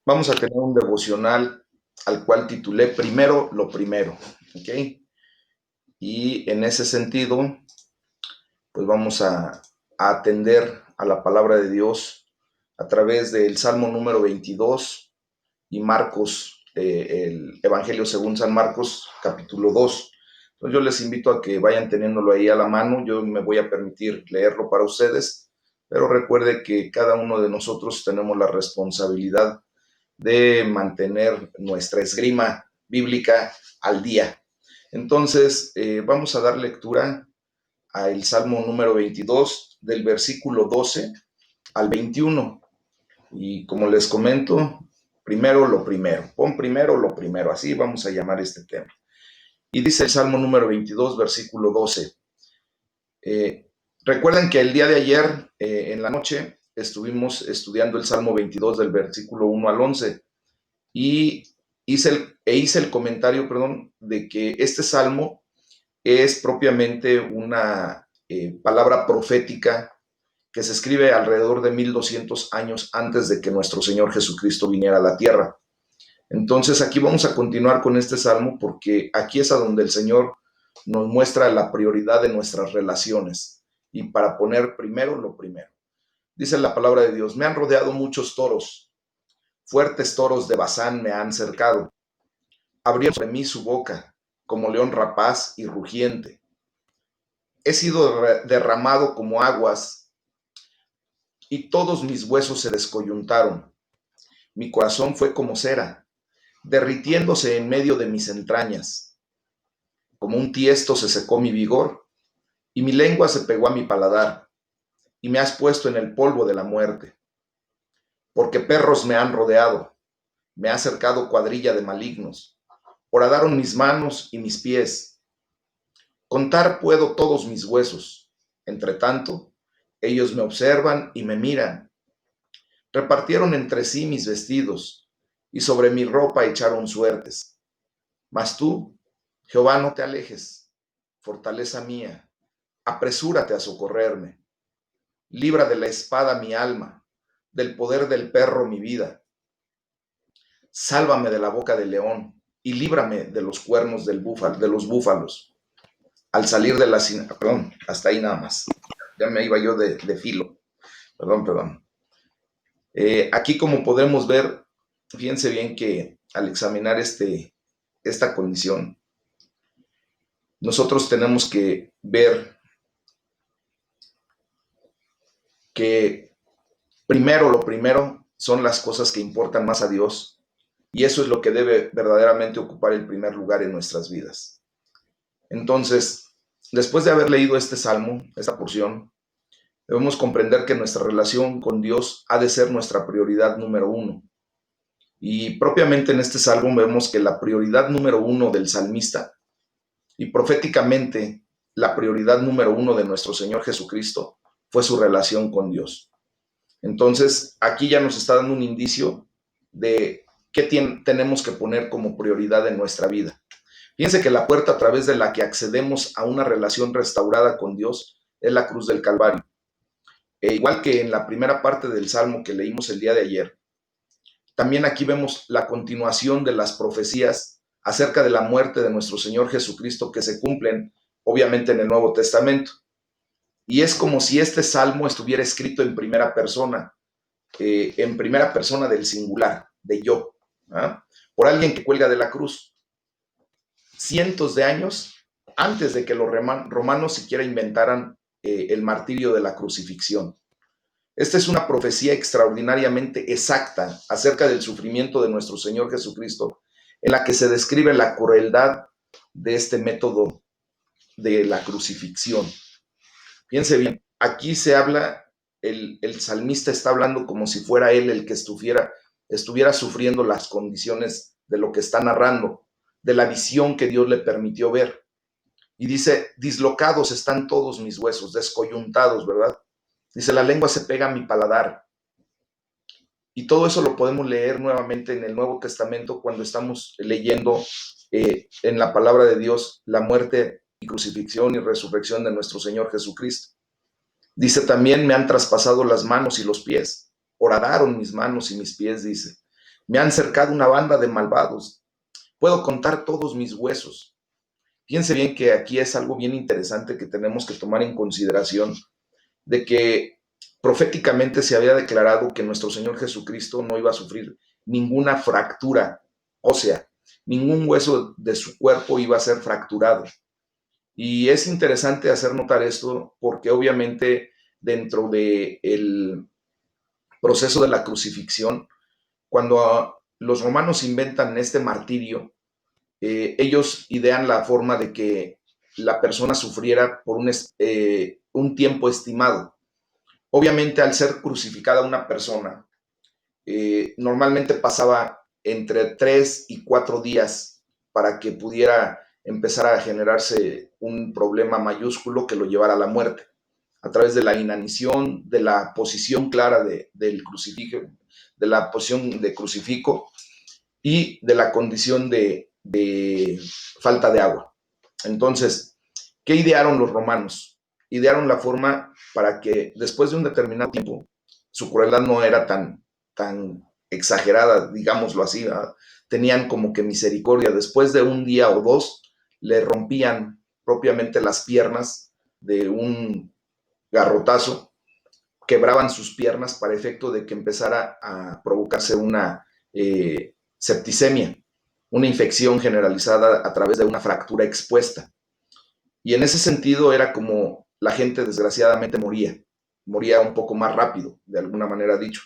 Vamos a tener un devocional al cual titulé Primero lo primero, ¿ok? Y en ese sentido, pues vamos a atender a la palabra de Dios a través del Salmo número 22 y Marcos, el Evangelio según San Marcos, capítulo 2. Entonces yo les invito a que vayan teniéndolo ahí a la mano. Yo me voy a permitir leerlo para ustedes, pero recuerde que cada uno de nosotros tenemos la responsabilidad de mantener nuestra esgrima bíblica al día. Entonces, vamos a dar lectura al Salmo número 22, del versículo 12 al 21. Y como les comento, primero lo primero. Pon primero lo primero, así vamos a llamar este tema. Y dice el Salmo número 22, versículo 12. Recuerden que el día de ayer, en la noche, estuvimos estudiando el Salmo 22 del versículo 1 al 11 y hice el comentario, perdón, de que este salmo es propiamente una palabra profética que se escribe alrededor de 1200 años antes de que nuestro Señor Jesucristo viniera a la tierra. Entonces aquí vamos a continuar con este salmo porque aquí es a donde el Señor nos muestra la prioridad de nuestras relaciones y para poner primero lo primero. Dice la palabra de Dios: me han rodeado muchos toros, fuertes toros de Basán me han cercado. Abrió sobre mí su boca, como león rapaz y rugiente. He sido derramado como aguas, y todos mis huesos se descoyuntaron. Mi corazón fue como cera, derritiéndose en medio de mis entrañas. Como un tiesto se secó mi vigor, y mi lengua se pegó a mi paladar, y me has puesto en el polvo de la muerte. Porque perros me han rodeado, me ha cercado cuadrilla de malignos. Horadaron mis manos y mis pies. Contar puedo todos mis huesos. Entre tanto, ellos me observan y me miran. Repartieron entre sí mis vestidos, y sobre mi ropa echaron suertes. Mas tú, Jehová, no te alejes, fortaleza mía, apresúrate a socorrerme. Libra de la espada mi alma, del poder del perro mi vida. Sálvame de la boca del león, y líbrame de los cuernos de los búfalos. Al salir de la perdón, hasta ahí nada más. Ya me iba yo de filo. Perdón. Aquí, como podemos ver, fíjense bien que al examinar esta condición, nosotros tenemos que ver que primero lo primero son las cosas que importan más a Dios, y eso es lo que debe verdaderamente ocupar el primer lugar en nuestras vidas. Entonces, después de haber leído este salmo, esta porción, debemos comprender que nuestra relación con Dios ha de ser nuestra prioridad número uno. Y propiamente en este salmo vemos que la prioridad número uno del salmista y proféticamente la prioridad número uno de nuestro Señor Jesucristo fue su relación con Dios. Entonces, aquí ya nos está dando un indicio de qué tenemos que poner como prioridad en nuestra vida. Fíjense que la puerta a través de la que accedemos a una relación restaurada con Dios es la cruz del Calvario. Igual que en la primera parte del Salmo que leímos el día de ayer, también aquí vemos la continuación de las profecías acerca de la muerte de nuestro Señor Jesucristo que se cumplen obviamente en el Nuevo Testamento. Y es como si este Salmo estuviera escrito en primera persona del singular, de yo, ¿ah? Por alguien que cuelga de la cruz cientos de años antes de que los romanos siquiera inventaran el martirio de la crucifixión. Esta es una profecía extraordinariamente exacta acerca del sufrimiento de nuestro Señor Jesucristo, en la que se describe la crueldad de este método de la crucifixión. Piense bien, aquí se habla, el salmista está hablando como si fuera él el que estuviera sufriendo las condiciones de lo que está narrando, de la visión que Dios le permitió ver. Y dice, dislocados están todos mis huesos, descoyuntados, ¿verdad? Dice, la lengua se pega a mi paladar. Y todo eso lo podemos leer nuevamente en el Nuevo Testamento cuando estamos leyendo en la palabra de Dios la muerte y crucifixión y resurrección de nuestro Señor Jesucristo. Dice también, me han traspasado las manos y los pies, horadaron mis manos y mis pies, dice. Me han cercado una banda de malvados. Puedo contar todos mis huesos. Fíjense bien que aquí es algo bien interesante que tenemos que tomar en consideración, de que proféticamente se había declarado que nuestro Señor Jesucristo no iba a sufrir ninguna fractura ósea, ningún hueso de su cuerpo iba a ser fracturado. Y es interesante hacer notar esto porque obviamente dentro del proceso de la crucifixión, cuando los romanos inventan este martirio, ellos idean la forma de que la persona sufriera por un tiempo estimado. Obviamente, al ser crucificada una persona, normalmente pasaba entre 3 y 4 días para que pudiera empezar a generarse un problema mayúsculo que lo llevara a la muerte, a través de la inanición, de la posición clara del crucifijo, de la posición de crucifijo y de la condición de falta de agua. Entonces, ¿qué idearon los romanos? Idearon la forma para que después de un determinado tiempo, su crueldad no era tan exagerada, digámoslo así, ¿verdad? Tenían como que misericordia. Después de un día o dos, le rompían propiamente las piernas de un garrotazo, quebraban sus piernas para efecto de que empezara a provocarse una septicemia, una infección generalizada a través de una fractura expuesta. Y en ese sentido era como la gente desgraciadamente moría un poco más rápido, de alguna manera dicho.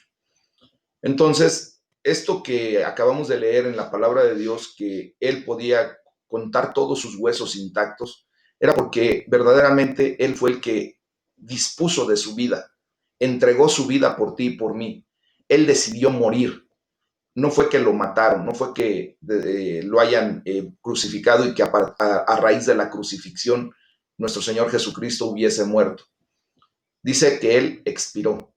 Entonces, esto que acabamos de leer en la palabra de Dios, que Él podía contar todos sus huesos intactos, era porque verdaderamente Él fue el que dispuso de su vida, entregó su vida por ti y por mí. Él decidió morir. No fue que lo mataron, no fue que lo hayan crucificado y que a raíz de la crucifixión nuestro Señor Jesucristo hubiese muerto. Dice que Él expiró,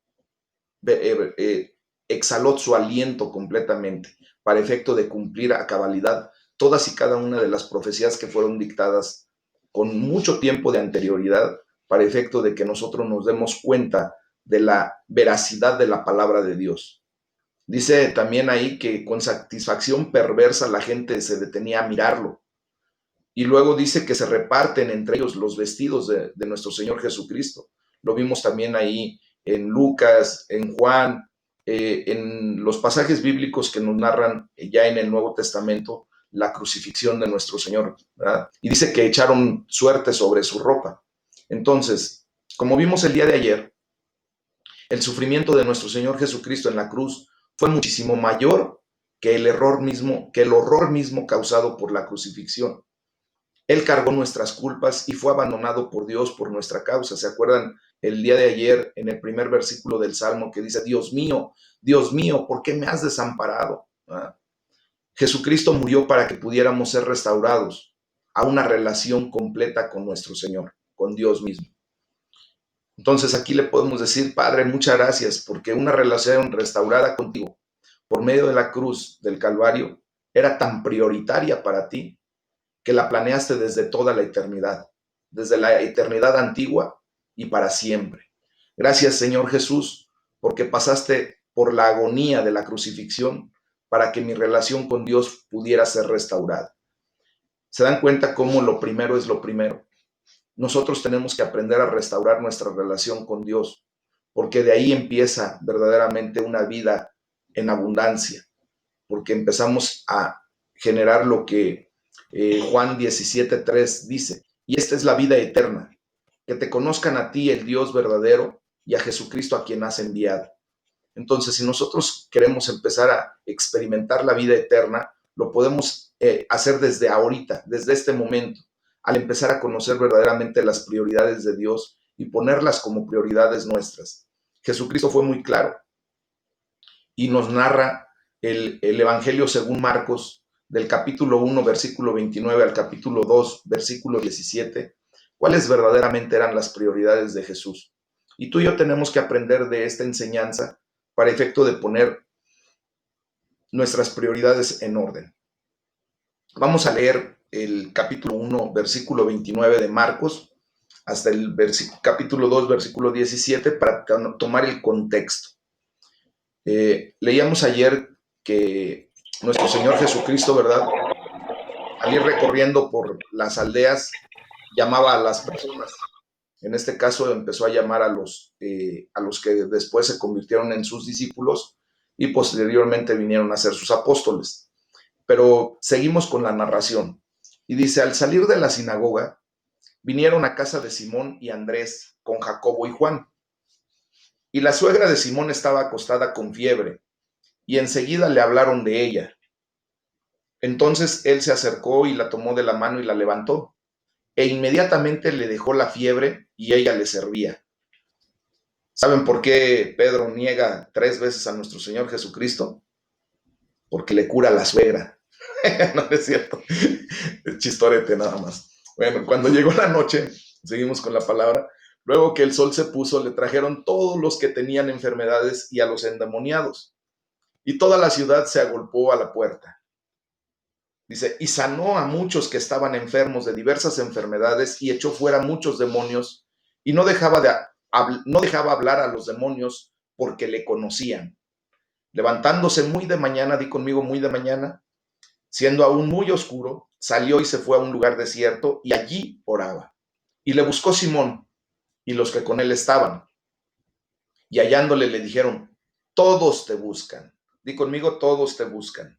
exhaló su aliento completamente para efecto de cumplir a cabalidad todas y cada una de las profecías que fueron dictadas con mucho tiempo de anterioridad para efecto de que nosotros nos demos cuenta de la veracidad de la palabra de Dios. Dice también ahí que con satisfacción perversa la gente se detenía a mirarlo. Y luego dice que se reparten entre ellos los vestidos de nuestro Señor Jesucristo. Lo vimos también ahí en Lucas, en Juan, en los pasajes bíblicos que nos narran ya en el Nuevo Testamento la crucifixión de nuestro Señor, ¿verdad? Y dice que echaron suerte sobre su ropa. Entonces, como vimos el día de ayer, el sufrimiento de nuestro Señor Jesucristo en la cruz fue muchísimo mayor que el horror mismo causado por la crucifixión. Él cargó nuestras culpas y fue abandonado por Dios por nuestra causa. ¿Se acuerdan el día de ayer en el primer versículo del Salmo que dice, Dios mío, ¿por qué me has desamparado? ¿Ah? Jesucristo murió para que pudiéramos ser restaurados a una relación completa con nuestro Señor, con Dios mismo. Entonces aquí le podemos decir, Padre, muchas gracias porque una relación restaurada contigo por medio de la cruz del Calvario era tan prioritaria para ti que la planeaste desde toda la eternidad, desde la eternidad antigua y para siempre. Gracias, Señor Jesús, porque pasaste por la agonía de la crucifixión para que mi relación con Dios pudiera ser restaurada. ¿Se dan cuenta cómo lo primero es lo primero? Nosotros tenemos que aprender a restaurar nuestra relación con Dios, porque de ahí empieza verdaderamente una vida en abundancia, porque empezamos a generar lo que Juan 17:3 dice, y esta es la vida eterna, que te conozcan a ti, el Dios verdadero, y a Jesucristo a quien has enviado. Entonces, si nosotros queremos empezar a experimentar la vida eterna, lo podemos hacer desde ahorita, desde este momento, al empezar a conocer verdaderamente las prioridades de Dios y ponerlas como prioridades nuestras. Jesucristo fue muy claro y nos narra el Evangelio según Marcos, del capítulo 1, versículo 29 al capítulo 2, versículo 17, cuáles verdaderamente eran las prioridades de Jesús. Y tú y yo tenemos que aprender de esta enseñanza para efecto de poner nuestras prioridades en orden. Vamos a leer el capítulo 1, versículo 29 de Marcos, hasta el capítulo 2, versículo 17, para tomar el contexto. Leíamos ayer que nuestro Señor Jesucristo, ¿verdad? Al ir recorriendo por las aldeas, llamaba a las personas. En este caso empezó a llamar a los que después se convirtieron en sus discípulos y posteriormente vinieron a ser sus apóstoles. Pero seguimos con la narración. Y dice, al salir de la sinagoga, vinieron a casa de Simón y Andrés con Jacobo y Juan. Y la suegra de Simón estaba acostada con fiebre, y enseguida le hablaron de ella. Entonces él se acercó y la tomó de la mano y la levantó, e inmediatamente le dejó la fiebre y ella le servía. ¿Saben por qué Pedro niega 3 veces a nuestro Señor Jesucristo? Porque le cura a la suegra. No es cierto, es chistorete nada más. Bueno, cuando llegó la noche, seguimos con la palabra, luego que el sol se puso, le trajeron todos los que tenían enfermedades y a los endemoniados, y toda la ciudad se agolpó a la puerta. Dice, y sanó a muchos que estaban enfermos de diversas enfermedades y echó fuera muchos demonios, y no dejaba hablar a los demonios porque le conocían. Levantándose muy de mañana, di conmigo muy de mañana, siendo aún muy oscuro, salió y se fue a un lugar desierto y allí oraba. Y le buscó Simón y los que con él estaban. Y hallándole le dijeron, todos te buscan. Di conmigo, todos te buscan.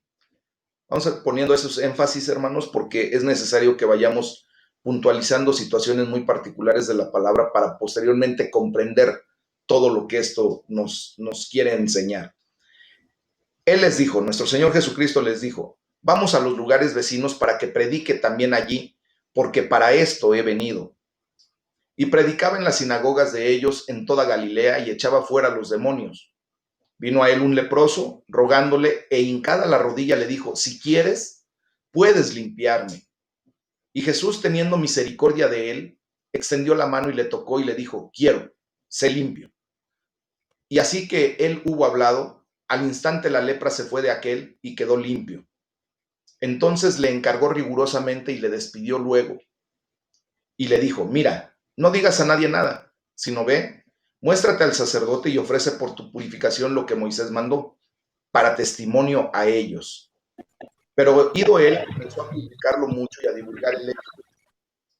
Vamos a poniendo esos énfasis, hermanos, porque es necesario que vayamos puntualizando situaciones muy particulares de la palabra para posteriormente comprender todo lo que esto nos quiere enseñar. Él les dijo, nuestro Señor Jesucristo les dijo, vamos a los lugares vecinos para que predique también allí, porque para esto he venido. Y predicaba en las sinagogas de ellos en toda Galilea y echaba fuera a los demonios. Vino a él un leproso, rogándole, e hincada la rodilla le dijo, si quieres, puedes limpiarme. Y Jesús, teniendo misericordia de él, extendió la mano y le tocó y le dijo, quiero, sé limpio. Y así que él hubo hablado, al instante la lepra se fue de aquel y quedó limpio. Entonces le encargó rigurosamente y le despidió luego. Y le dijo, mira, no digas a nadie nada, sino ve, muéstrate al sacerdote y ofrece por tu purificación lo que Moisés mandó, para testimonio a ellos. Pero ido él, comenzó a publicarlo mucho y a divulgar el hecho,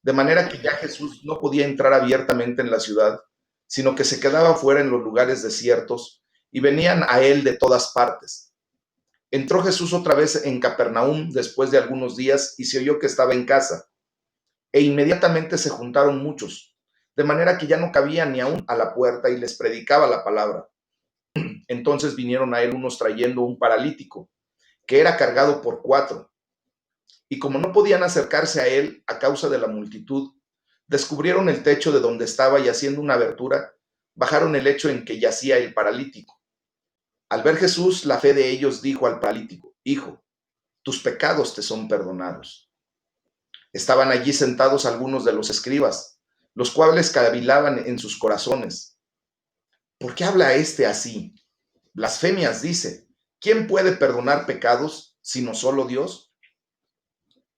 de manera que ya Jesús no podía entrar abiertamente en la ciudad, sino que se quedaba fuera en los lugares desiertos, y venían a él de todas partes. Entró Jesús otra vez en Capernaum después de algunos días y se oyó que estaba en casa. E inmediatamente se juntaron muchos, de manera que ya no cabía ni aún a la puerta y les predicaba la palabra. Entonces vinieron a él unos trayendo un paralítico, que era cargado por 4. Y como no podían acercarse a él a causa de la multitud, descubrieron el techo de donde estaba y haciendo una abertura, bajaron el lecho en que yacía el paralítico. Al ver Jesús la fe de ellos, dijo al paralítico, hijo, tus pecados te son perdonados. Estaban allí sentados algunos de los escribas, los cuales cavilaban en sus corazones. ¿Por qué habla este así? Blasfemias dice. ¿Quién puede perdonar pecados sino solo Dios?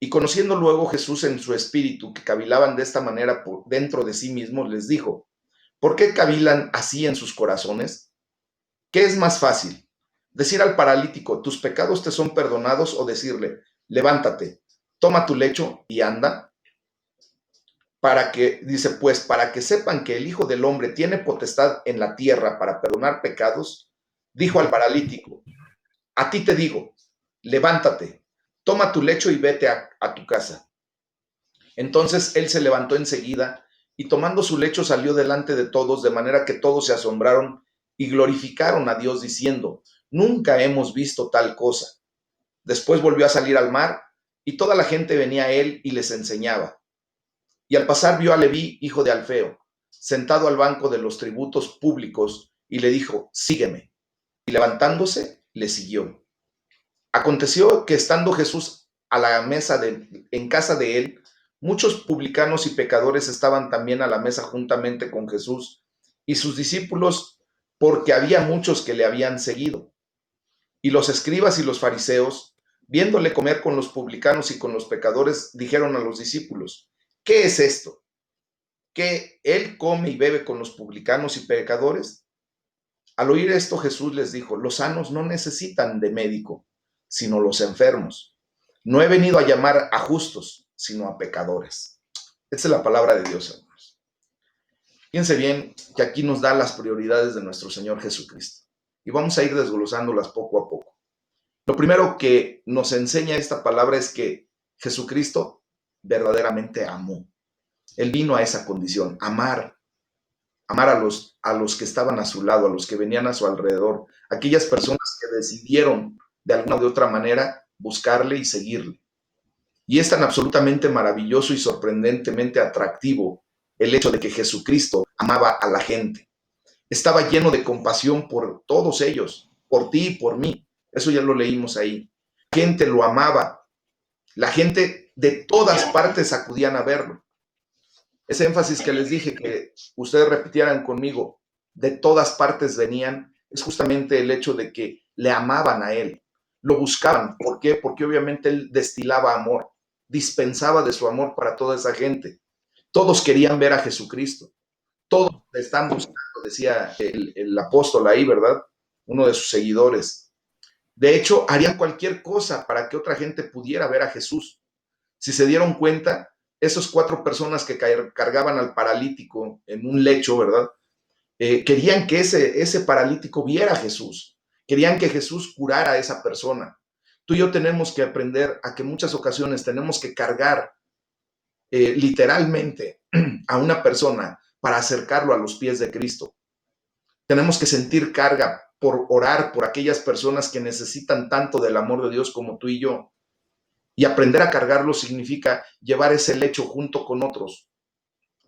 Y conociendo luego Jesús en su espíritu que cavilaban de esta manera por dentro de sí mismos, les dijo, ¿por qué cavilan así en sus corazones? ¿Qué es más fácil? ¿Decir al paralítico, tus pecados te son perdonados, o decirle, levántate, toma tu lecho y anda? Dice, pues para que sepan que el Hijo del Hombre tiene potestad en la tierra para perdonar pecados, dijo al paralítico, a ti te digo, levántate, toma tu lecho y vete a tu casa. Entonces él se levantó enseguida y tomando su lecho salió delante de todos, de manera que todos se asombraron y glorificaron a Dios diciendo, nunca hemos visto tal cosa. Después volvió a salir al mar y toda la gente venía a él y les enseñaba. Y al pasar vio a Leví, hijo de Alfeo, sentado al banco de los tributos públicos, y le dijo, sígueme. Y levantándose, le siguió. Aconteció que estando Jesús a la mesa en casa de él, muchos publicanos y pecadores estaban también a la mesa juntamente con Jesús y sus discípulos, porque había muchos que le habían seguido. Y los escribas y los fariseos, viéndole comer con los publicanos y con los pecadores, dijeron a los discípulos, ¿qué es esto? ¿Que él come y bebe con los publicanos y pecadores? Al oír esto, Jesús les dijo, los sanos no necesitan de médico, sino los enfermos. No he venido a llamar a justos, sino a pecadores. Esta es la palabra de Dios, hermanos. Fíjense bien que aquí nos da las prioridades de nuestro Señor Jesucristo. Y vamos a ir desglosándolas poco a poco. Lo primero que nos enseña esta palabra es que Jesucristo verdaderamente amó. Él vino a esa condición, amar a los que estaban a su lado, a los que venían a su alrededor, aquellas personas que decidieron de alguna o de otra manera buscarle y seguirle. Y es tan absolutamente maravilloso y sorprendentemente atractivo el hecho de que Jesucristo amaba a la gente. Estaba lleno de compasión por todos ellos, por ti y por mí. Eso ya lo leímos ahí. La gente lo amaba. La gente de todas partes acudían a verlo. Ese énfasis que les dije que ustedes repitieran conmigo, de todas partes venían, es justamente el hecho de que le amaban a él, lo buscaban. ¿Por qué? Porque obviamente él destilaba amor, dispensaba de su amor para toda esa gente. Todos querían ver a Jesucristo, todos le están buscando, decía el apóstol ahí, ¿verdad? Uno de sus seguidores. De hecho, harían cualquier cosa para que otra gente pudiera ver a Jesús. Si se dieron cuenta, esos 4 personas que cargaban al paralítico en un lecho, ¿verdad? Querían que ese paralítico viera a Jesús. Querían que Jesús curara a esa persona. Tú y yo tenemos que aprender a que en muchas ocasiones tenemos que cargar literalmente a una persona para acercarlo a los pies de Cristo. Tenemos que sentir carga por orar por aquellas personas que necesitan tanto del amor de Dios como tú y yo. Y aprender a cargarlo significa llevar ese lecho junto con otros,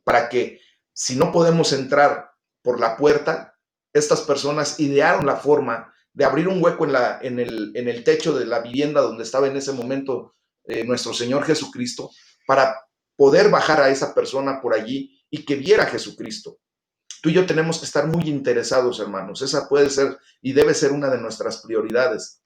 para que si no podemos entrar por la puerta, estas personas idearon la forma de abrir un hueco en el techo de la vivienda donde estaba en ese momento nuestro Señor Jesucristo, para poder bajar a esa persona por allí y que viera a Jesucristo. Tú y yo tenemos que estar muy interesados, hermanos. Esa puede ser y debe ser una de nuestras prioridades,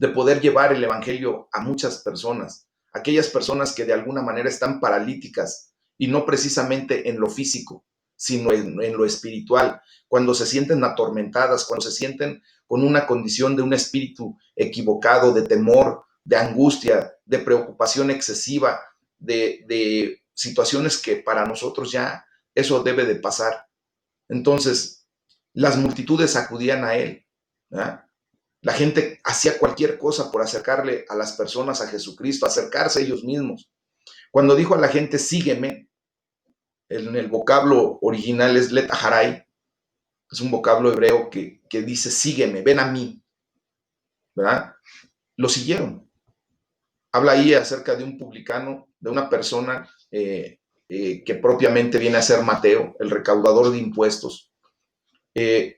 de poder llevar el evangelio a muchas personas, aquellas personas que de alguna manera están paralíticas y no precisamente en lo físico, sino en lo espiritual, cuando se sienten atormentadas, cuando se sienten con una condición de un espíritu equivocado, de temor, de angustia, de preocupación excesiva, de situaciones que para nosotros ya eso debe de pasar. Entonces, las multitudes acudían a él, ¿verdad? La gente hacía cualquier cosa por acercarle a las personas a Jesucristo, acercarse a ellos mismos. Cuando dijo a la gente, sígueme, en el vocablo original es let aharai, es un vocablo hebreo que dice, sígueme, ven a mí, ¿verdad? Lo siguieron. Habla ahí acerca de un publicano, de una persona que propiamente viene a ser Mateo, el recaudador de impuestos.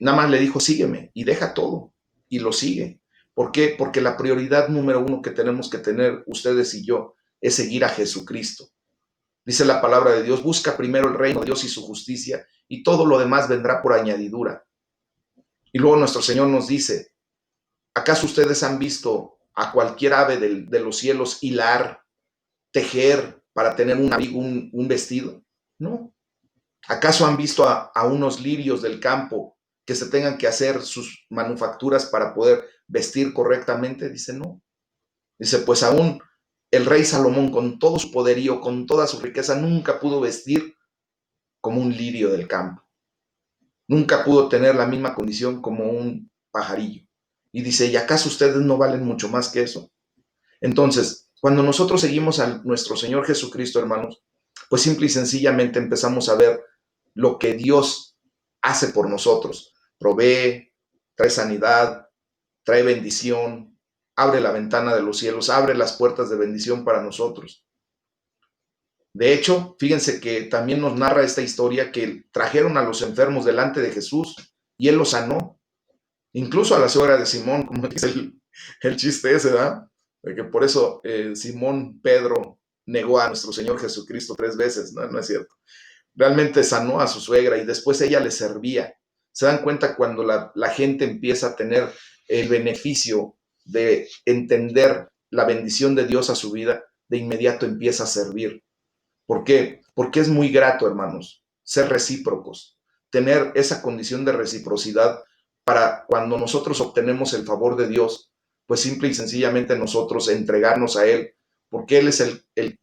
Nada más le dijo, sígueme, y deja todo, y lo sigue. ¿Por qué? Porque la prioridad número 1 que tenemos que tener ustedes y yo es seguir a Jesucristo. Dice la palabra de Dios, busca primero el reino de Dios y su justicia, y todo lo demás vendrá por añadidura. Y luego nuestro Señor nos dice, ¿acaso ustedes han visto a cualquier ave de los cielos hilar, tejer para tener un abrigo, un vestido? No. ¿Acaso han visto a unos lirios del campo que se tengan que hacer sus manufacturas para poder vestir correctamente? Dice, no. Dice, pues aún el rey Salomón, con todo su poderío, con toda su riqueza, nunca pudo vestir como un lirio del campo. Nunca pudo tener la misma condición como un pajarillo. Y dice, ¿y acaso ustedes no valen mucho más que eso? Entonces, cuando nosotros seguimos a nuestro Señor Jesucristo, hermanos, pues simple y sencillamente empezamos a ver lo que Dios hace por nosotros. Provee, trae sanidad, trae bendición, abre la ventana de los cielos, abre las puertas de bendición para nosotros. De hecho, fíjense que también nos narra esta historia que trajeron a los enfermos delante de Jesús y él los sanó. Incluso a la suegra de Simón, como dice el chiste ese, ¿verdad? De que por eso Simón Pedro negó a nuestro Señor Jesucristo 3 veces, ¿no? No es cierto. Realmente sanó a su suegra y después ella le servía. Se dan cuenta cuando la gente empieza a tener el beneficio de entender la bendición de Dios a su vida, de inmediato empieza a servir. ¿Por qué? Porque es muy grato, hermanos, ser recíprocos, tener esa condición de reciprocidad para cuando nosotros obtenemos el favor de Dios, pues simple y sencillamente nosotros entregarnos a Él, porque Él es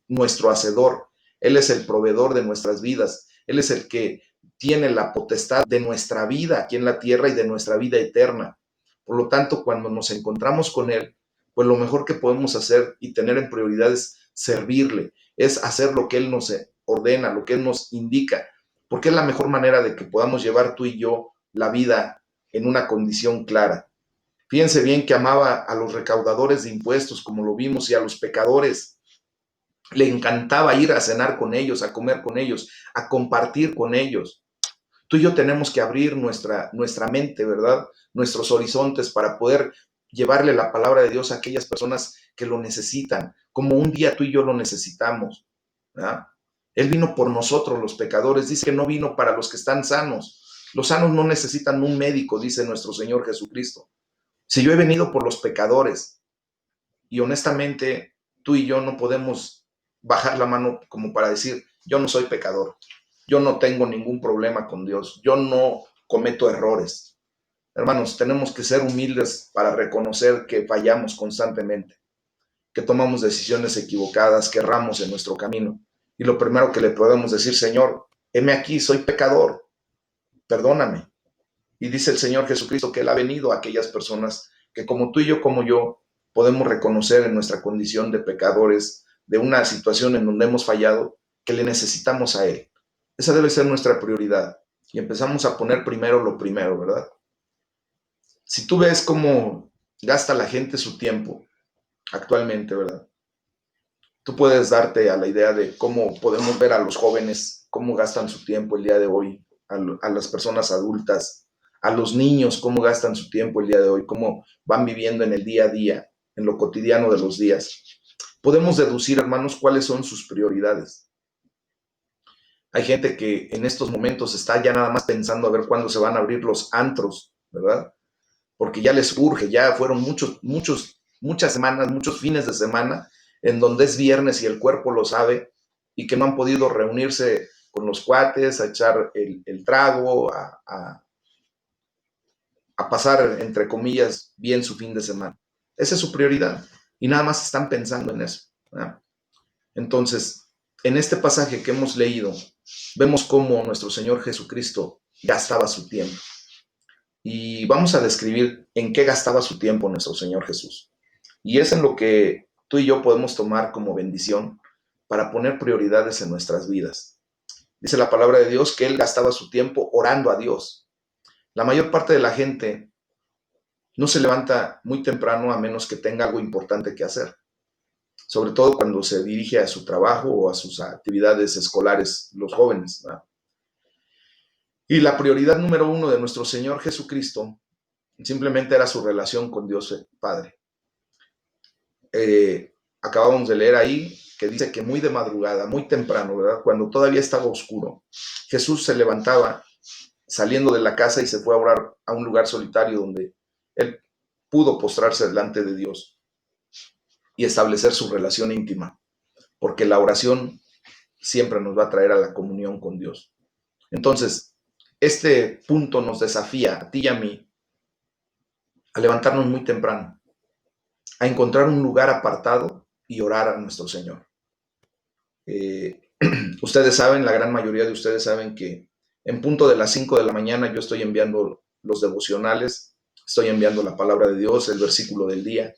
nuestro hacedor, Él es el proveedor de nuestras vidas, Él es el que tiene la potestad de nuestra vida aquí en la tierra y de nuestra vida eterna. Por lo tanto, cuando nos encontramos con Él, pues lo mejor que podemos hacer y tener en prioridad es servirle, es hacer lo que Él nos ordena, lo que Él nos indica, porque es la mejor manera de que podamos llevar tú y yo la vida en una condición clara. Fíjense bien que amaba a los recaudadores de impuestos, como lo vimos, y a los pecadores. Le encantaba ir a cenar con ellos, a comer con ellos, a compartir con ellos. Tú y yo tenemos que abrir nuestra mente, ¿verdad? Nuestros horizontes para poder llevarle la palabra de Dios a aquellas personas que lo necesitan, como un día tú y yo lo necesitamos, ¿verdad? Él vino por nosotros, los pecadores. Dice que no vino para los que están sanos. Los sanos no necesitan un médico, dice nuestro Señor Jesucristo. Si yo he venido por los pecadores, y honestamente tú y yo no podemos bajar la mano como para decir, yo no soy pecador, yo no tengo ningún problema con Dios, yo no cometo errores. Hermanos, tenemos que ser humildes para reconocer que fallamos constantemente, que tomamos decisiones equivocadas, que erramos en nuestro camino. Y lo primero que le podemos decir, Señor, heme aquí, soy pecador, perdóname. Y dice el Señor Jesucristo que Él ha venido a aquellas personas que como tú y yo, como yo, podemos reconocer en nuestra condición de pecadores, de una situación en donde hemos fallado, que le necesitamos a Él. Esa debe ser nuestra prioridad. Y empezamos a poner primero lo primero, ¿verdad? Si tú ves cómo gasta la gente su tiempo actualmente, ¿verdad? Tú puedes darte a la idea de cómo podemos ver a los jóvenes, cómo gastan su tiempo el día de hoy, a las personas adultas, a los niños, cómo gastan su tiempo el día de hoy, cómo van viviendo en el día a día, en lo cotidiano de los días. Podemos deducir, hermanos, cuáles son sus prioridades. Hay gente que en estos momentos está ya nada más pensando a ver cuándo se van a abrir los antros, ¿verdad? Porque ya les urge, ya fueron muchas semanas, muchos fines de semana en donde es viernes y el cuerpo lo sabe y que no han podido reunirse con los cuates, a echar el trago, a pasar, entre comillas, bien su fin de semana. Esa es su prioridad y nada más están pensando en eso, ¿verdad? Entonces, en este pasaje que hemos leído, vemos cómo nuestro Señor Jesucristo gastaba su tiempo. Y vamos a describir en qué gastaba su tiempo nuestro Señor Jesús. Y es en lo que tú y yo podemos tomar como bendición para poner prioridades en nuestras vidas. Dice la palabra de Dios que Él gastaba su tiempo orando a Dios. La mayor parte de la gente no se levanta muy temprano a menos que tenga algo importante que hacer, sobre todo cuando se dirige a su trabajo o a sus actividades escolares, los jóvenes, ¿verdad? Y la prioridad número uno de nuestro Señor Jesucristo simplemente era su relación con Dios Padre. Acabamos de leer ahí que dice que muy de madrugada, muy temprano, ¿verdad? Cuando todavía estaba oscuro, Jesús se levantaba saliendo de la casa y se fue a orar a un lugar solitario donde él pudo postrarse delante de Dios y establecer su relación íntima, porque la oración siempre nos va a traer a la comunión con Dios. Entonces, este punto nos desafía a ti y a mí a levantarnos muy temprano, a encontrar un lugar apartado y orar a nuestro Señor. Ustedes saben, la gran mayoría de ustedes saben que en punto de las 5 de la mañana yo estoy enviando los devocionales, estoy enviando la palabra de Dios, el versículo del día,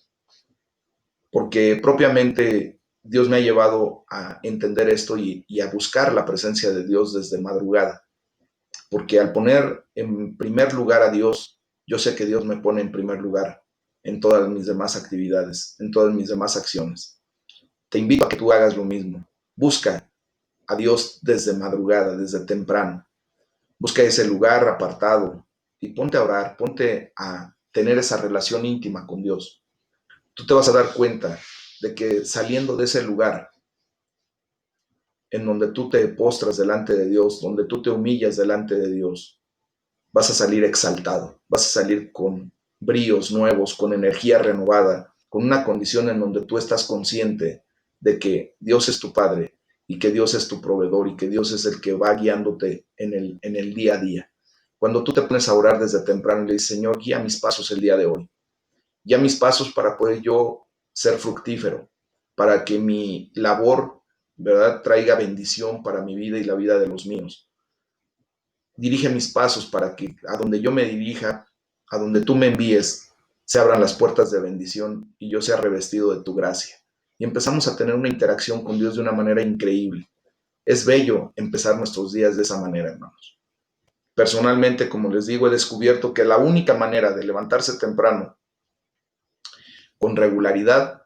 porque propiamente Dios me ha llevado a entender esto y a buscar la presencia de Dios desde madrugada, porque al poner en primer lugar a Dios, yo sé que Dios me pone en primer lugar en todas mis demás actividades, en todas mis demás acciones. Te invito a que tú hagas lo mismo. Busca a Dios desde madrugada, desde temprano. Busca ese lugar apartado y ponte a orar, ponte a tener esa relación íntima con Dios. Tú te vas a dar cuenta de que saliendo de ese lugar en donde tú te postras delante de Dios, donde tú te humillas delante de Dios, vas a salir exaltado, vas a salir con bríos nuevos, con energía renovada, con una condición en donde tú estás consciente de que Dios es tu Padre y que Dios es tu proveedor y que Dios es el que va guiándote en el día a día. Cuando tú te pones a orar desde temprano y le dices, Señor, guía mis pasos el día de hoy. Guía mis pasos para poder yo ser fructífero, para que mi labor, ¿verdad?, traiga bendición para mi vida y la vida de los míos. Dirige mis pasos para que a donde yo me dirija, a donde tú me envíes, se abran las puertas de bendición y yo sea revestido de tu gracia. Y empezamos a tener una interacción con Dios de una manera increíble. Es bello empezar nuestros días de esa manera, hermanos. Personalmente, como les digo, he descubierto que la única manera de levantarse temprano con regularidad,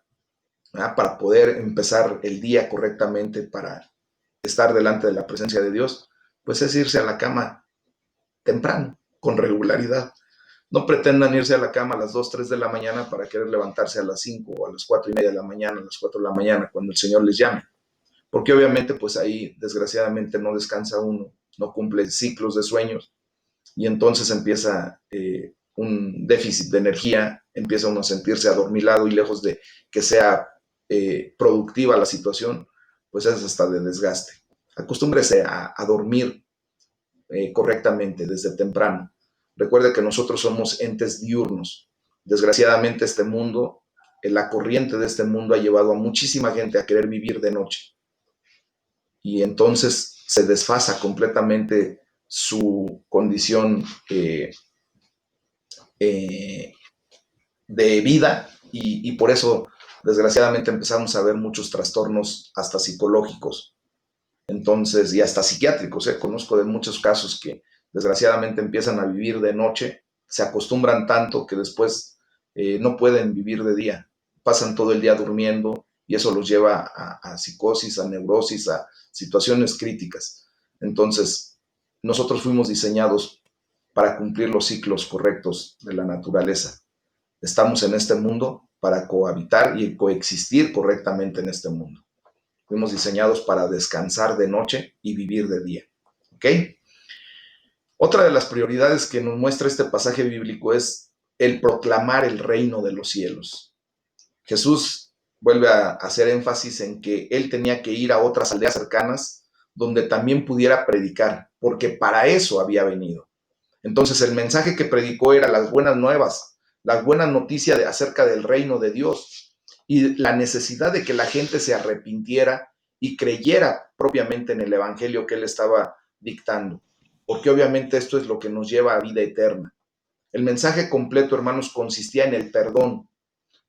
¿verdad?, para poder empezar el día correctamente, para estar delante de la presencia de Dios, pues es irse a la cama temprano, con regularidad. No pretendan irse a la cama a las 2, 3 de la mañana para querer levantarse a las 5 o a las 4 y media de la mañana, a las 4 de la mañana, cuando el Señor les llame. Porque obviamente, pues ahí desgraciadamente no descansa uno, no cumple ciclos de sueños y entonces empieza un déficit de energía, empieza uno a sentirse adormilado y lejos de que sea productiva la situación, pues es hasta de desgaste. Acostúmbrese a dormir correctamente desde temprano. Recuerde que nosotros somos entes diurnos. Desgraciadamente este mundo, la corriente de este mundo ha llevado a muchísima gente a querer vivir de noche. Y entonces se desfasa completamente su condición de vida y por eso desgraciadamente empezamos a ver muchos trastornos hasta psicológicos, entonces, y hasta psiquiátricos. Conozco de muchos casos que desgraciadamente empiezan a vivir de noche, se acostumbran tanto que después no pueden vivir de día, pasan todo el día durmiendo y eso los lleva a psicosis, a neurosis, a situaciones críticas. Entonces, nosotros fuimos diseñados para cumplir los ciclos correctos de la naturaleza. Estamos en este mundo para cohabitar y coexistir correctamente en este mundo. Fuimos diseñados para descansar de noche y vivir de día. ¿Ok? Otra de las prioridades que nos muestra este pasaje bíblico es el proclamar el reino de los cielos. Jesús vuelve a hacer énfasis en que él tenía que ir a otras aldeas cercanas donde también pudiera predicar, porque para eso había venido. Entonces el mensaje que predicó era las buenas nuevas, las buenas noticias acerca del reino de Dios y la necesidad de que la gente se arrepintiera y creyera propiamente en el evangelio que él estaba dictando, porque obviamente esto es lo que nos lleva a vida eterna. El mensaje completo, hermanos, consistía en el perdón.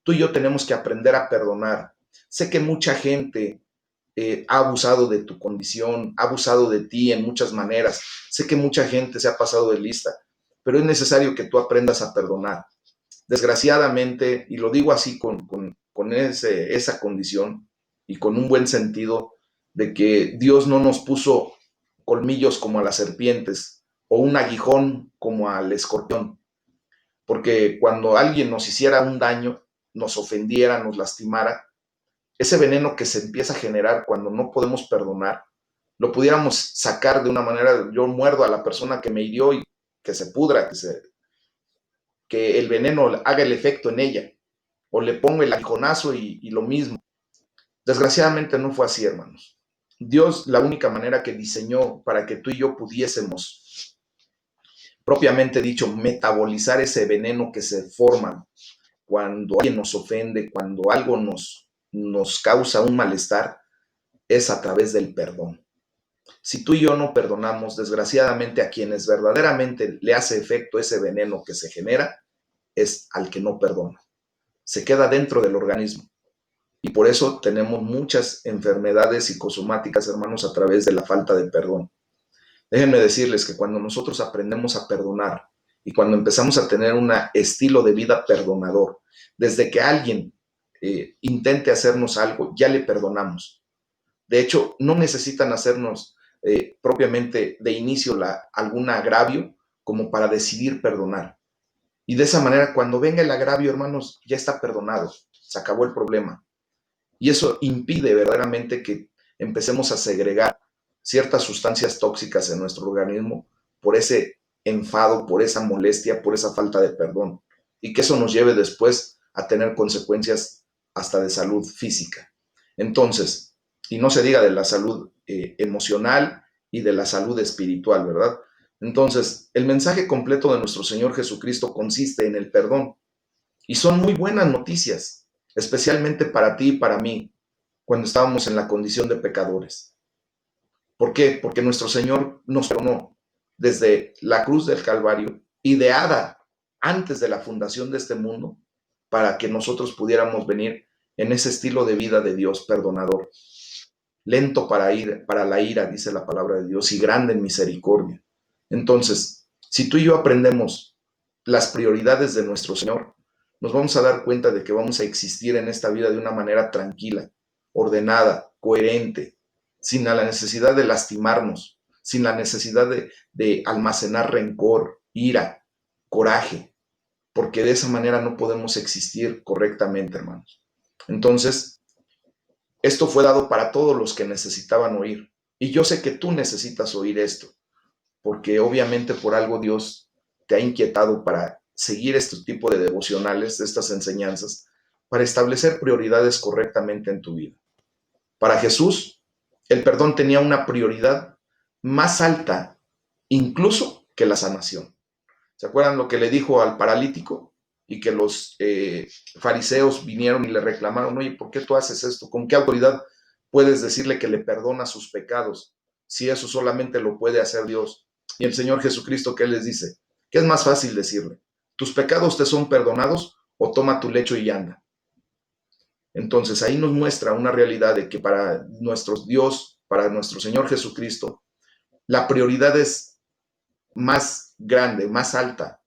Tú y yo tenemos que aprender a perdonar. Sé que mucha gente ha abusado de tu condición, ha abusado de ti en muchas maneras. Sé que mucha gente se ha pasado de lista, pero es necesario que tú aprendas a perdonar. Desgraciadamente, y lo digo así con esa condición y con un buen sentido, de que Dios no nos puso colmillos como a las serpientes o un aguijón como al escorpión, porque cuando alguien nos hiciera un daño, nos ofendiera, nos lastimara, ese veneno que se empieza a generar cuando no podemos perdonar, lo pudiéramos sacar de una manera. Yo muerdo a la persona que me hirió y que se pudra, que el veneno haga el efecto en ella, o le pongo el aguijonazo y lo mismo. Desgraciadamente no fue así, hermanos. Dios, la única manera que diseñó para que tú y yo pudiésemos, propiamente dicho, metabolizar ese veneno que se forma cuando alguien nos ofende, cuando algo nos causa un malestar, es a través del perdón. Si tú y yo no perdonamos, desgraciadamente a quienes verdaderamente le hace efecto ese veneno que se genera, es al que no perdona. Se queda dentro del organismo. Y por eso tenemos muchas enfermedades psicosomáticas, hermanos, a través de la falta de perdón. Déjenme decirles que cuando nosotros aprendemos a perdonar y cuando empezamos a tener un estilo de vida perdonador, desde que alguien intente hacernos algo, ya le perdonamos. De hecho, no necesitan hacernos propiamente de inicio algún agravio como para decidir perdonar. Y de esa manera, cuando venga el agravio, hermanos, ya está perdonado, se acabó el problema. Y eso impide verdaderamente que empecemos a segregar ciertas sustancias tóxicas en nuestro organismo por ese enfado, por esa molestia, por esa falta de perdón. Y que eso nos lleve después a tener consecuencias hasta de salud física. Entonces, y no se diga de la salud emocional y de la salud espiritual, ¿verdad? Entonces, el mensaje completo de nuestro Señor Jesucristo consiste en el perdón. Y son muy buenas noticias, especialmente para ti y para mí, cuando estábamos en la condición de pecadores. ¿Por qué? Porque nuestro Señor nos perdonó desde la cruz del Calvario, ideada antes de la fundación de este mundo, para que nosotros pudiéramos venir en ese estilo de vida de Dios perdonador. Lento para la ira, dice la palabra de Dios, y grande en misericordia. Entonces, si tú y yo aprendemos las prioridades de nuestro Señor, nos vamos a dar cuenta de que vamos a existir en esta vida de una manera tranquila, ordenada, coherente, sin la necesidad de lastimarnos, sin la necesidad de almacenar rencor, ira, coraje, porque de esa manera no podemos existir correctamente, hermanos. Entonces, esto fue dado para todos los que necesitaban oír. Y yo sé que tú necesitas oír esto, porque obviamente por algo Dios te ha inquietado para seguir este tipo de devocionales, de estas enseñanzas, para establecer prioridades correctamente en tu vida. Para Jesús, el perdón tenía una prioridad más alta, incluso que la sanación. ¿Se acuerdan lo que le dijo al paralítico? Y que los fariseos vinieron y le reclamaron, oye, ¿por qué tú haces esto? ¿Con qué autoridad puedes decirle que le perdona sus pecados? Si eso solamente lo puede hacer Dios. Y el Señor Jesucristo, ¿qué les dice? ¿Qué es más fácil decirle? ¿Tus pecados te son perdonados o toma tu lecho y anda? Entonces ahí nos muestra una realidad de que para nuestro Dios, para nuestro Señor Jesucristo, la prioridad es más grande, más alta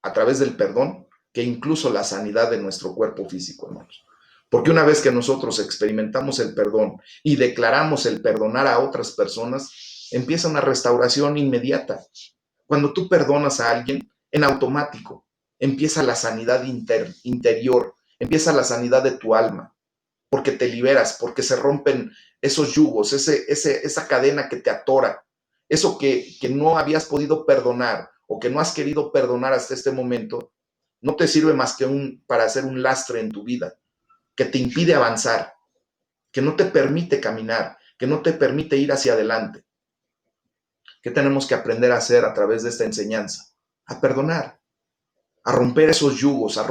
a través del perdón que incluso la sanidad de nuestro cuerpo físico, hermanos. Porque una vez que nosotros experimentamos el perdón y declaramos el perdonar a otras personas, empieza una restauración inmediata. Cuando tú perdonas a alguien, en automático empieza la sanidad interior, empieza la sanidad de tu alma, porque te liberas, porque se rompen esos yugos, esa cadena que te atora, eso que no habías podido perdonar o que no has querido perdonar hasta este momento, no te sirve más que para hacer un lastre en tu vida, que te impide avanzar, que no te permite caminar, que no te permite ir hacia adelante. ¿Qué tenemos que aprender a hacer a través de esta enseñanza? A perdonar, a romper esos yugos, a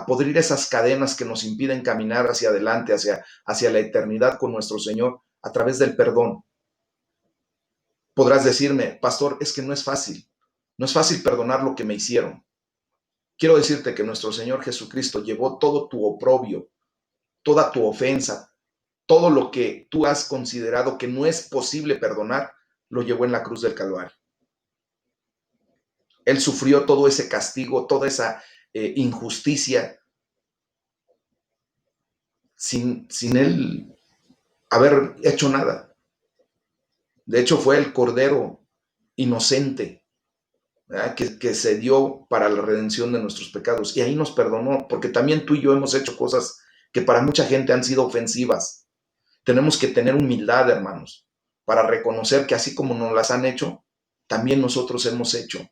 podrir esas cadenas que nos impiden caminar hacia adelante, hacia la eternidad con nuestro Señor a través del perdón. Podrás decirme, pastor, es que no es fácil. No es fácil perdonar lo que me hicieron. Quiero decirte que nuestro Señor Jesucristo llevó todo tu oprobio, toda tu ofensa, todo lo que tú has considerado que no es posible perdonar, lo llevó en la cruz del Calvario. Él sufrió todo ese castigo, toda esa injusticia, sin él haber hecho nada. De hecho, fue el Cordero inocente, que se dio para la redención de nuestros pecados. Y ahí nos perdonó, porque también tú y yo hemos hecho cosas que para mucha gente han sido ofensivas. Tenemos que tener humildad, hermanos, para reconocer que así como nos las han hecho, también nosotros hemos hecho.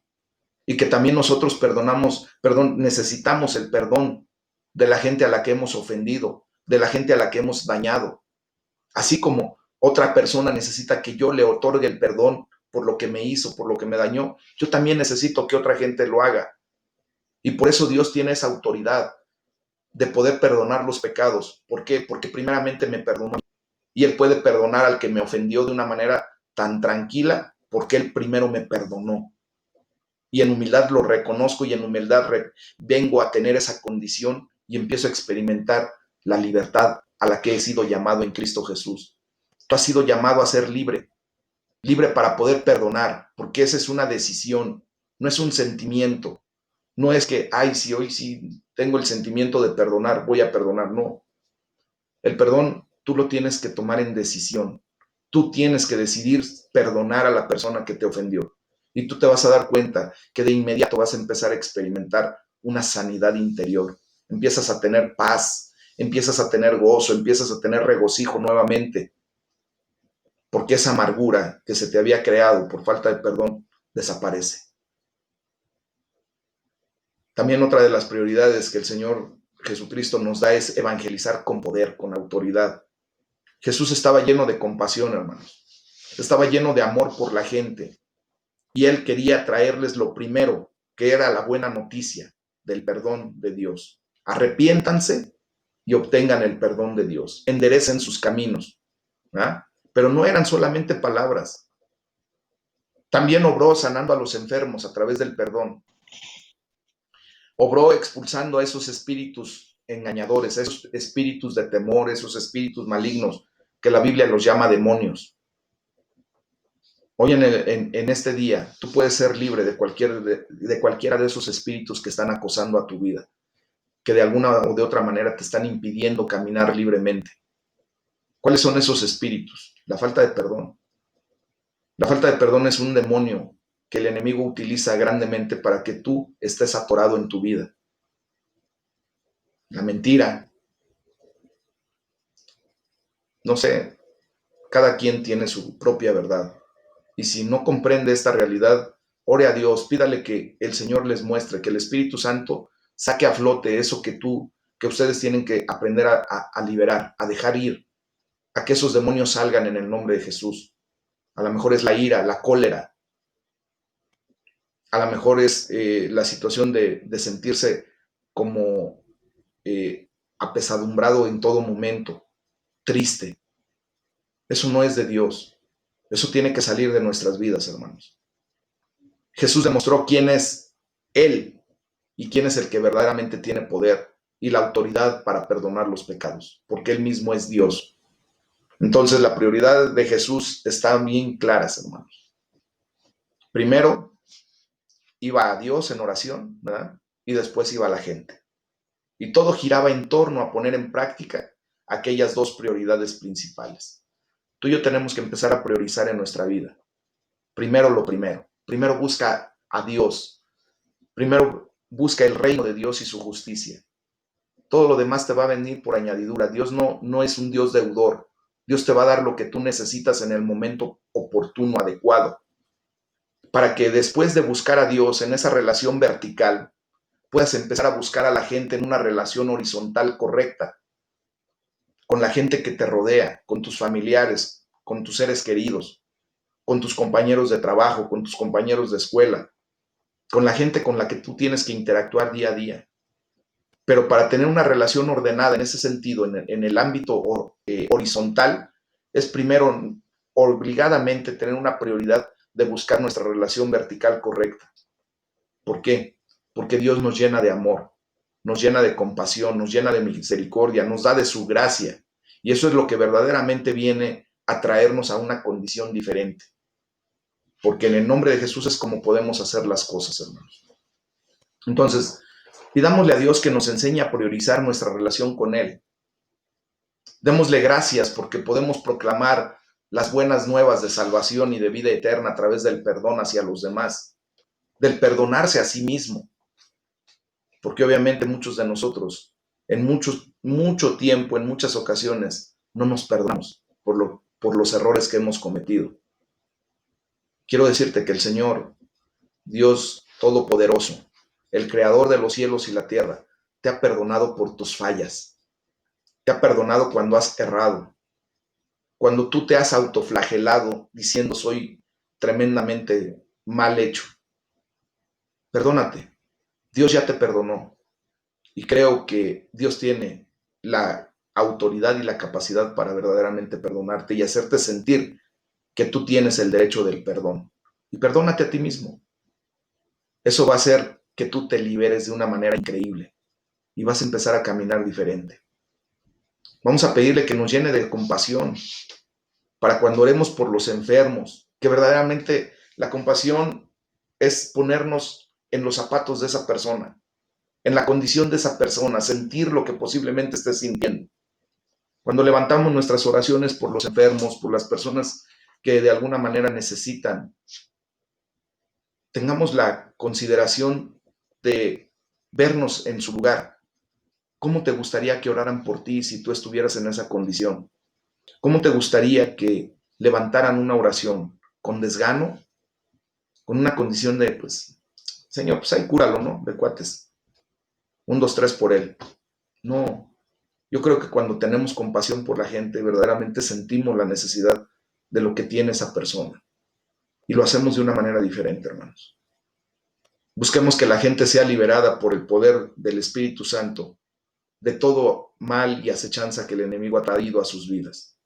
Y que también nosotros necesitamos el perdón de la gente a la que hemos ofendido, de la gente a la que hemos dañado. Así como otra persona necesita que yo le otorgue el perdón por lo que me hizo, por lo que me dañó, yo también necesito que otra gente lo haga. Y por eso Dios tiene esa autoridad de poder perdonar los pecados. ¿Por qué? Porque primeramente me perdonó. Y Él puede perdonar al que me ofendió de una manera tan tranquila porque Él primero me perdonó. Y en humildad lo reconozco y en humildad vengo a tener esa condición y empiezo a experimentar la libertad a la que he sido llamado en Cristo Jesús. Tú has sido llamado a ser libre, libre para poder perdonar, porque esa es una decisión, no es un sentimiento. No es que, ay, si hoy sí tengo el sentimiento de perdonar, voy a perdonar. No. El perdón tú lo tienes que tomar en decisión. Tú tienes que decidir perdonar a la persona que te ofendió. Y tú te vas a dar cuenta que de inmediato vas a empezar a experimentar una sanidad interior. Empiezas a tener paz, empiezas a tener gozo, empiezas a tener regocijo nuevamente, porque esa amargura que se te había creado por falta de perdón desaparece. También otra de las prioridades que el Señor Jesucristo nos da es evangelizar con poder, con autoridad. Jesús estaba lleno de compasión, hermanos. Estaba lleno de amor por la gente. y él quería traerles lo primero, que era la buena noticia del perdón de Dios. Arrepiéntanse y obtengan el perdón de Dios, enderecen sus caminos, ¿verdad? Pero no eran solamente palabras, también obró sanando a los enfermos a través del perdón, obró expulsando a esos espíritus engañadores, a esos espíritus de temor, esos espíritus malignos que la Biblia los llama demonios. Hoy en este día tú puedes ser libre de cualquiera de esos espíritus que están acosando a tu vida, que de alguna o de otra manera te están impidiendo caminar libremente. ¿Cuáles son esos espíritus? La falta de perdón. La falta de perdón es un demonio que el enemigo utiliza grandemente para que tú estés atorado en tu vida. La mentira, no sé, cada quien tiene su propia verdad. Y si no comprende esta realidad, ore a Dios, pídale que el Señor les muestre, que el Espíritu Santo saque a flote eso que ustedes tienen que aprender a liberar, a dejar ir, a que esos demonios salgan en el nombre de Jesús. A lo mejor es la ira, la cólera, a lo mejor es la situación de sentirse como apesadumbrado en todo momento, triste. Eso no es de Dios. Eso tiene que salir de nuestras vidas, hermanos. Jesús demostró quién es Él y quién es el que verdaderamente tiene poder y la autoridad para perdonar los pecados, porque Él mismo es Dios. Entonces la prioridad de Jesús está bien claras, hermanos. Primero iba a Dios en oración, ¿verdad? Y después iba a la gente. Y todo giraba en torno a poner en práctica aquellas dos prioridades principales. Tú y yo tenemos que empezar a priorizar en nuestra vida. Primero lo primero. Primero busca a Dios. Primero busca el reino de Dios y su justicia. Todo lo demás te va a venir por añadidura. Dios no es un Dios deudor. Dios te va a dar lo que tú necesitas en el momento oportuno, adecuado, para que después de buscar a Dios en esa relación vertical, puedas empezar a buscar a la gente en una relación horizontal correcta, con la gente que te rodea, con tus familiares, con tus seres queridos, con tus compañeros de trabajo, con tus compañeros de escuela, con la gente con la que tú tienes que interactuar día a día. Pero para tener una relación ordenada en ese sentido, en el ámbito horizontal, es primero obligadamente tener una prioridad de buscar nuestra relación vertical correcta. ¿Por qué? Porque Dios nos llena de amor, nos llena de compasión, nos llena de misericordia, nos da de su gracia. Y eso es lo que verdaderamente viene a traernos a una condición diferente. Porque en el nombre de Jesús es como podemos hacer las cosas, hermanos. Entonces, pidámosle a Dios que nos enseñe a priorizar nuestra relación con Él. Démosle gracias porque podemos proclamar las buenas nuevas de salvación y de vida eterna a través del perdón hacia los demás, del perdonarse a sí mismo. Porque obviamente muchos de nosotros, en mucho tiempo, en muchas ocasiones, no nos perdonamos por los errores que hemos cometido. Quiero decirte que el Señor, Dios Todopoderoso, el Creador de los cielos y la tierra, te ha perdonado por tus fallas. Te ha perdonado cuando has errado, cuando tú te has autoflagelado diciendo soy tremendamente mal hecho. Perdónate. Dios ya te perdonó. Y creo que Dios tiene la autoridad y la capacidad para verdaderamente perdonarte y hacerte sentir que tú tienes el derecho del perdón. Y perdónate a ti mismo. Eso va a hacer que tú te liberes de una manera increíble y vas a empezar a caminar diferente. Vamos a pedirle que nos llene de compasión para cuando oremos por los enfermos, que verdaderamente la compasión es ponernos en los zapatos de esa persona, en la condición de esa persona, sentir lo que posiblemente esté sintiendo. Cuando levantamos nuestras oraciones por los enfermos, por las personas que de alguna manera necesitan, tengamos la consideración de vernos en su lugar. ¿Cómo te gustaría que oraran por ti si tú estuvieras en esa condición? ¿Cómo te gustaría que levantaran una oración? ¿Con desgano? ¿Con una condición de, pues, Señor, pues ahí cúralo, ¿no? De cuates. 1, 2, 3 por él. No, yo creo que cuando tenemos compasión por la gente, verdaderamente sentimos la necesidad de lo que tiene esa persona. y lo hacemos de una manera diferente, hermanos. Busquemos que la gente sea liberada por el poder del Espíritu Santo de todo mal y acechanza que el enemigo ha traído a sus vidas.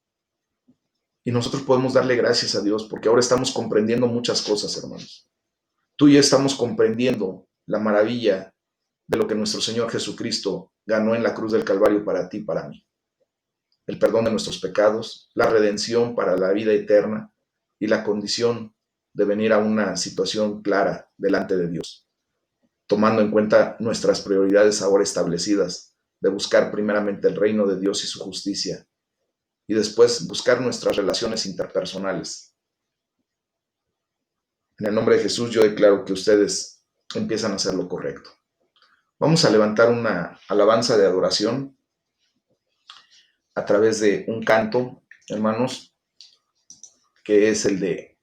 Y nosotros podemos darle gracias a Dios porque ahora estamos comprendiendo muchas cosas, hermanos. Tú y yo estamos comprendiendo la maravilla de lo que nuestro Señor Jesucristo ganó en la cruz del Calvario para ti y para mí. El perdón de nuestros pecados, la redención para la vida eterna y la condición de venir a una situación clara delante de Dios, tomando en cuenta nuestras prioridades ahora establecidas de buscar primeramente el reino de Dios y su justicia y después buscar nuestras relaciones interpersonales. En el nombre de Jesús yo declaro que ustedes empiezan a hacer lo correcto. Vamos a levantar una alabanza de adoración a través de un canto, hermanos, que es el de